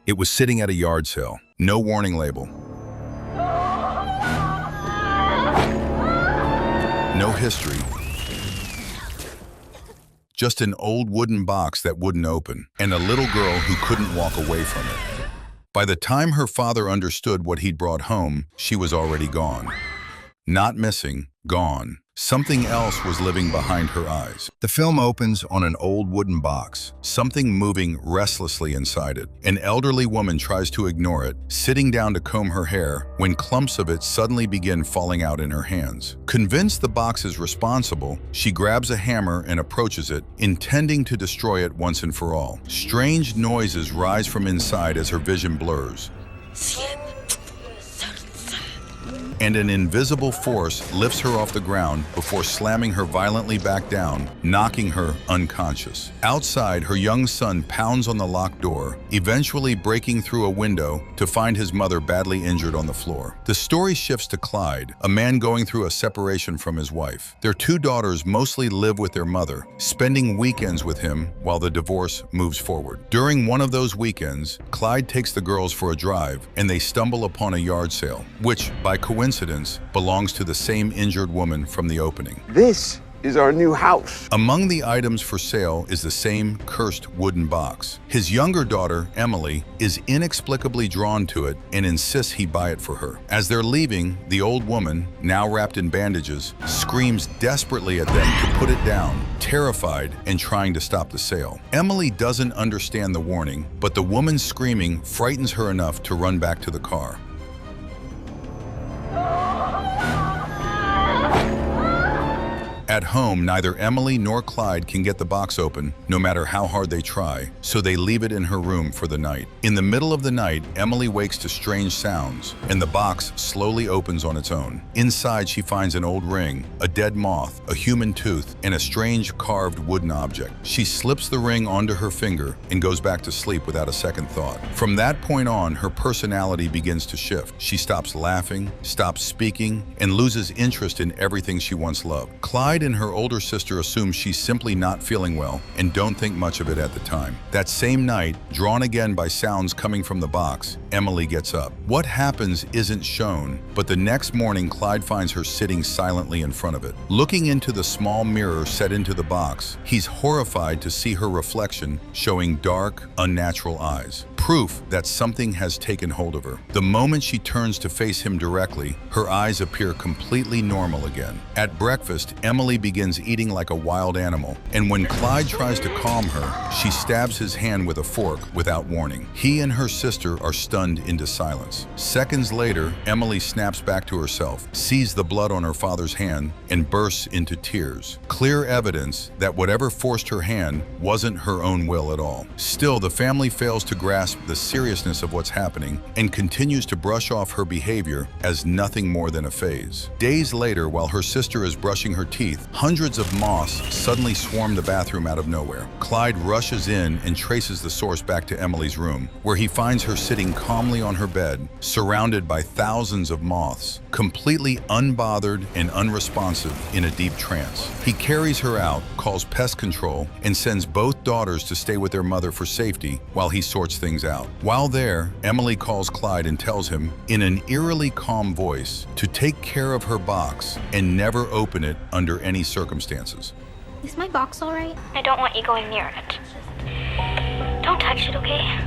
It was sitting at a yard sale. No warning label. No history. Just an old wooden box that wouldn't open, and a little girl who couldn't walk away from it. By the time her father understood what he'd brought home, she was already gone. Not missing, gone. Something else was living behind her eyes. The film opens on an old wooden box, something moving restlessly inside it. An elderly woman tries to ignore it, sitting down to comb her hair, when clumps of it suddenly begin falling out in her hands. Convinced the box is responsible, she grabs a hammer and approaches it, intending to destroy it once and for all. Strange noises rise from inside as her vision blurs, and an invisible force lifts her off the ground before slamming her violently back down, knocking her unconscious. Outside, her young son pounds on the locked door, eventually breaking through a window to find his mother badly injured on the floor. The story shifts to Clyde, a man going through a separation from his wife. Their two daughters mostly live with their mother, spending weekends with him while the divorce moves forward. During one of those weekends, Clyde takes the girls for a drive, and they stumble upon a yard sale, which, by coincidence, belongs to the same injured woman from the opening. This is our new house. Among the items for sale is the same cursed wooden box. His younger daughter, Emily, is inexplicably drawn to it and insists he buy it for her. As they're leaving, the old woman, now wrapped in bandages, screams desperately at them to put it down, terrified and trying to stop the sale. Emily doesn't understand the warning, but the woman's screaming frightens her enough to run back to the car. At home, neither Emily nor Clyde can get the box open, no matter how hard they try, so they leave it in her room for the night. In the middle of the night, Emily wakes to strange sounds, and the box slowly opens on its own. Inside, she finds an old ring, a dead moth, a human tooth, and a strange carved wooden object. She slips the ring onto her finger and goes back to sleep without a second thought. From that point on, her personality begins to shift. She stops laughing, stops speaking, and loses interest in everything she once loved. Clyde and her older sister assume she's simply not feeling well and don't think much of it at the time. That same night, drawn again by sounds coming from the box, Emily gets up. What happens isn't shown, but the next morning Clyde finds her sitting silently in front of it. Looking into the small mirror set into the box, he's horrified to see her reflection showing dark, unnatural eyes. Proof that something has taken hold of her. The moment she turns to face him directly, her eyes appear completely normal again. At breakfast, Emily begins eating like a wild animal, and when Clyde tries to calm her, she stabs his hand with a fork without warning. He and her sister are stunned into silence. Seconds later, Emily snaps back to herself, sees the blood on her father's hand, and bursts into tears. Clear evidence that whatever forced her hand wasn't her own will at all. Still, the family fails to grasp the seriousness of what's happening and continues to brush off her behavior as nothing more than a phase. Days later, while her sister is brushing her teeth, hundreds of moths suddenly swarm the bathroom out of nowhere. Clyde rushes in and traces the source back to Emily's room, where he finds her sitting calmly on her bed, surrounded by thousands of moths, completely unbothered and unresponsive in a deep trance. He carries her out, calls pest control, and sends both daughters to stay with their mother for safety while he sorts things out. While there, Emily calls Clyde and tells him, in an eerily calm voice, to take care of her box and never open it under any circumstances. Is my box alright? I don't want you going near it. Don't touch it, okay?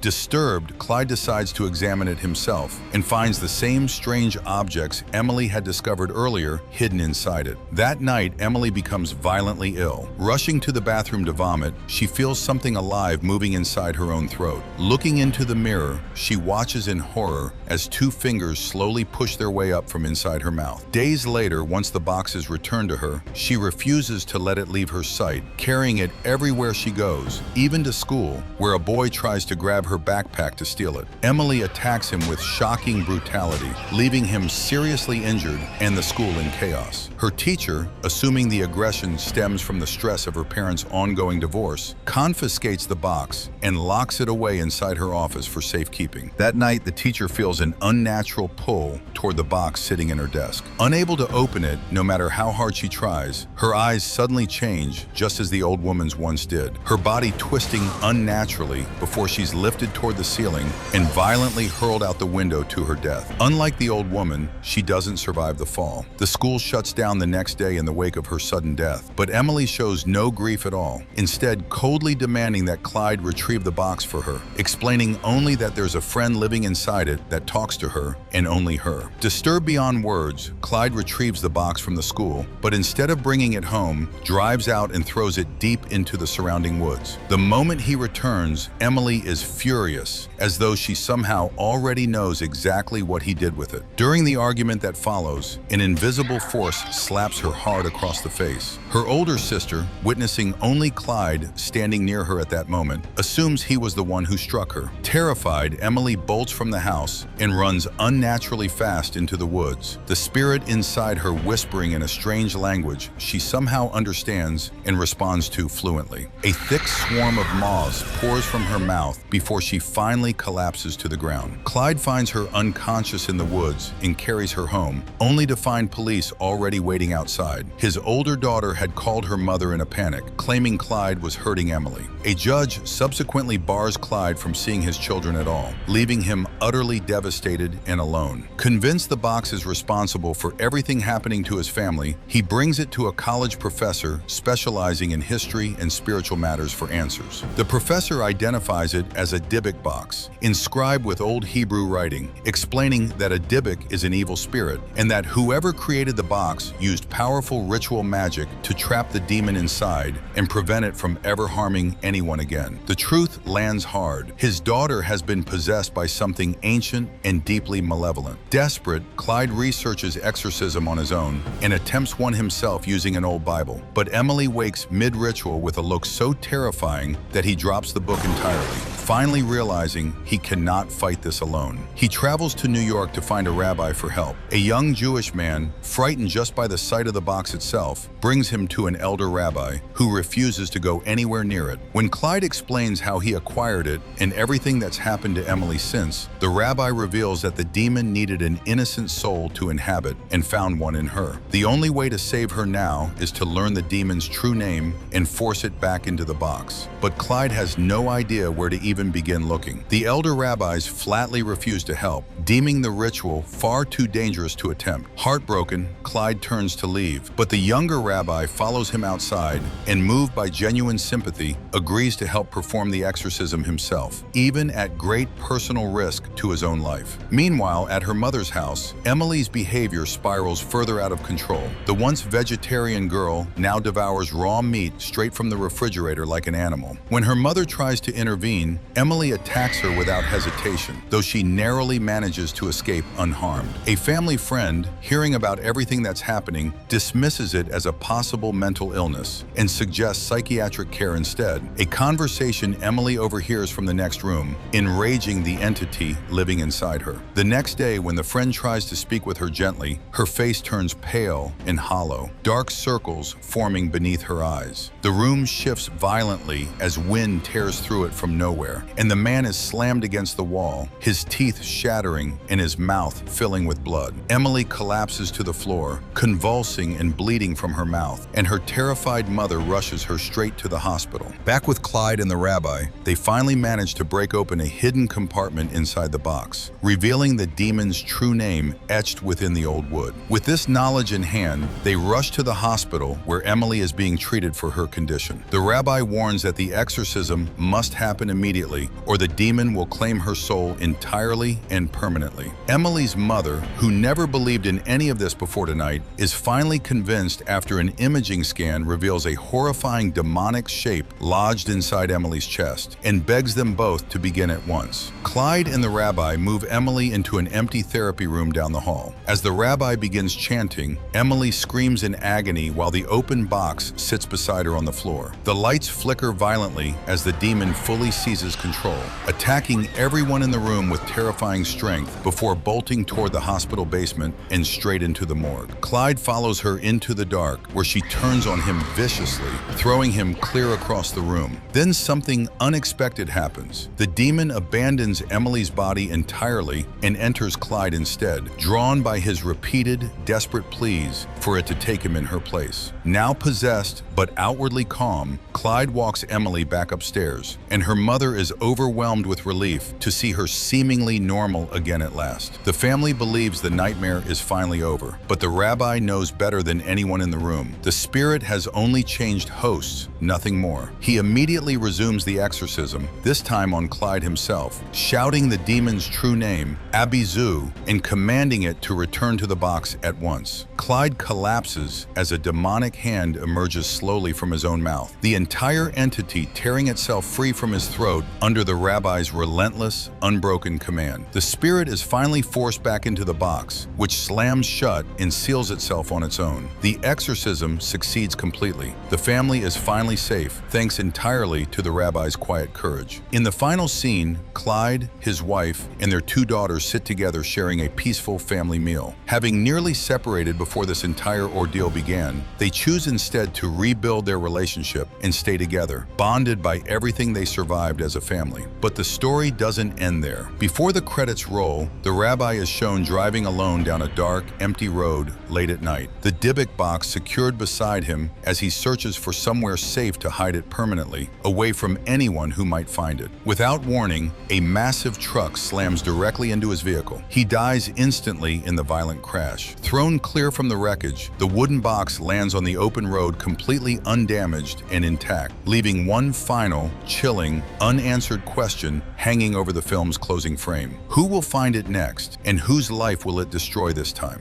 Disturbed, Clyde decides to examine it himself and finds the same strange objects Emily had discovered earlier hidden inside it. That night, Emily becomes violently ill. Rushing to the bathroom to vomit, she feels something alive moving inside her own throat. Looking into the mirror, she watches in horror as two fingers slowly push their way up from inside her mouth. Days later, once the box is returned to her, she refuses to let it leave her sight, carrying it everywhere she goes, even to school, where a boy tries to grab her backpack to steal it. Emily attacks him with shocking brutality, leaving him seriously injured and the school in chaos. Her teacher, assuming the aggression stems from the stress of her parents' ongoing divorce, confiscates the box and locks it away inside her office for safekeeping. That night, the teacher feels an unnatural pull toward the box sitting in her desk. Unable to open it, no matter how hard she tries, her eyes suddenly change just as the old woman's once did, her body twisting unnaturally before she's lifted lifted toward the ceiling and violently hurled out the window to her death. Unlike the old woman, she doesn't survive the fall. The school shuts down the next day in the wake of her sudden death, but Emily shows no grief at all, instead coldly demanding that Clyde retrieve the box for her, explaining only that there's a friend living inside it that talks to her and only her. Disturbed beyond words, Clyde retrieves the box from the school, but instead of bringing it home, drives out and throws it deep into the surrounding woods. The moment he returns, Emily is furious, as though she somehow already knows exactly what he did with it. During the argument that follows, an invisible force slaps her hard across the face. Her older sister, witnessing only Clyde standing near her at that moment, assumes he was the one who struck her. Terrified, Emily bolts from the house and runs unnaturally fast into the woods, the spirit inside her whispering in a strange language she somehow understands and responds to fluently. A thick swarm of moths pours from her mouth before she finally collapses to the ground. Clyde finds her unconscious in the woods and carries her home, only to find police already waiting outside. His older daughter had called her mother in a panic, claiming Clyde was hurting Emily. A judge subsequently bars Clyde from seeing his children at all, leaving him utterly devastated and alone. Convinced the box is responsible for everything happening to his family, he brings it to a college professor specializing in history and spiritual matters for answers. The professor identifies it as a Dybbuk box, inscribed with Old Hebrew writing, explaining that a Dybbuk is an evil spirit, and that whoever created the box used powerful ritual magic to trap the demon inside and prevent it from ever harming anyone again. The truth lands hard. His daughter has been possessed by something ancient and deeply malevolent. Desperate, Clyde researches exorcism on his own and attempts one himself using an old Bible. But Emily wakes mid-ritual with a look so terrifying that he drops the book entirely, finally realizing he cannot fight this alone. He travels to New York to find a rabbi for help. A young Jewish man, frightened just by the sight of the box itself, brings him to an elder rabbi who refuses to go anywhere near it. When Clyde explains how he acquired it and everything that's happened to Emily since, the rabbi reveals that the demon needed an innocent soul to inhabit and found one in her. The only way to save her now is to learn the demon's true name and force it back into the box. But Clyde has no idea where to even begin looking. The elder rabbis flatly refuse to help, deeming the ritual far too dangerous to attempt. Heartbroken, Clyde turns to leave, but the younger rabbi follows him outside and, moved by genuine sympathy, agrees to help perform the exorcism himself, even at great personal risk to his own life. Meanwhile, at her mother's house, Emily's behavior spirals further out of control. The once vegetarian girl now devours raw meat straight from the refrigerator like an animal. When her mother tries to intervene, Emily attacks her without hesitation, though she narrowly manages to escape unharmed. A family friend, hearing about everything that's happening, dismisses it as a possible mental illness and suggests psychiatric care instead, a conversation Emily overhears from the next room, enraging the entity living inside her. The next day, when the friend tries to speak with her gently, her face turns pale and hollow, dark circles forming beneath her eyes. The room shifts violently as wind tears through it from nowhere, and the man is slammed against the wall, his teeth shattering and his mouth filling with blood. Emily collapses to the floor, convulsing and bleeding from her mouth, and her terrified mother rushes her straight to the hospital. Back with Clyde and the rabbi, they finally manage to break open a hidden compartment inside the box, revealing the demon's true name etched within the old wood. With this knowledge in hand, they rush to the hospital where Emily is being treated for her condition. The rabbi warns that the exorcism must happen immediately, or the demon will claim her soul entirely and permanently. Emily's mother, who never believed in any of this before tonight, is finally convinced after an imaging scan reveals a horrifying demonic shape lodged inside Emily's chest, and begs them both to begin at once. Clyde and the rabbi move Emily into an empty therapy room down the hall. As the rabbi begins chanting, Emily screams in agony while the open box sits beside her on the floor. The lights flicker violently as the demon fully seizes control, attacking everyone in the room with terrifying strength before bolting toward the hospital basement and straight into the morgue. Clyde follows her into the dark, where she turns on him viciously, throwing him clear across the room. Then something unexpected happens. The demon abandons Emily's body entirely and enters Clyde instead, drawn by his repeated, desperate pleas for it to take him in her place. Now possessed, but outwardly calm, Clyde walks Emily back upstairs, and her mother is overwhelmed with relief to see her seemingly normal again at last. The family believes the nightmare is finally over, but the rabbi knows better than anyone in the room. The spirit has only changed hosts, nothing more. He immediately resumes the exorcism, this time on Clyde himself, shouting the demon's true name, Abizu, and commanding it to return to the box at once. Clyde collapses as a demonic hand emerges slowly from his own mouth, the entire entity tearing itself free from his throat under the rabbi's relentless, unbroken command. The spirit is finally forced back into the box, which slams shut and seals itself on its own. The exorcism succeeds completely. The family is finally safe, thanks entirely to the rabbi's quiet courage. In the final scene, Clyde, his wife, and their 2 daughters sit together sharing a peaceful family meal. Having nearly separated before this entire ordeal began, they choose instead to rebuild their relationship and stay together, bonded by everything they survived as a family. But the story doesn't end there. Before the credits roll, the rabbi is shown driving alone down a dark, empty road late at night, the Dybbuk box secured beside him as he searches for somewhere safe to hide it permanently, away from anyone who might find it. Without warning, a massive truck slams directly into his vehicle. He dies instantly in the violent crash. Thrown clear from the wreckage, the wooden box lands on the open road completely undamaged and intact, leaving one final, chilling, unanswered question hanging over the film's closing frame. Who will find it next, and whose life will it destroy this time?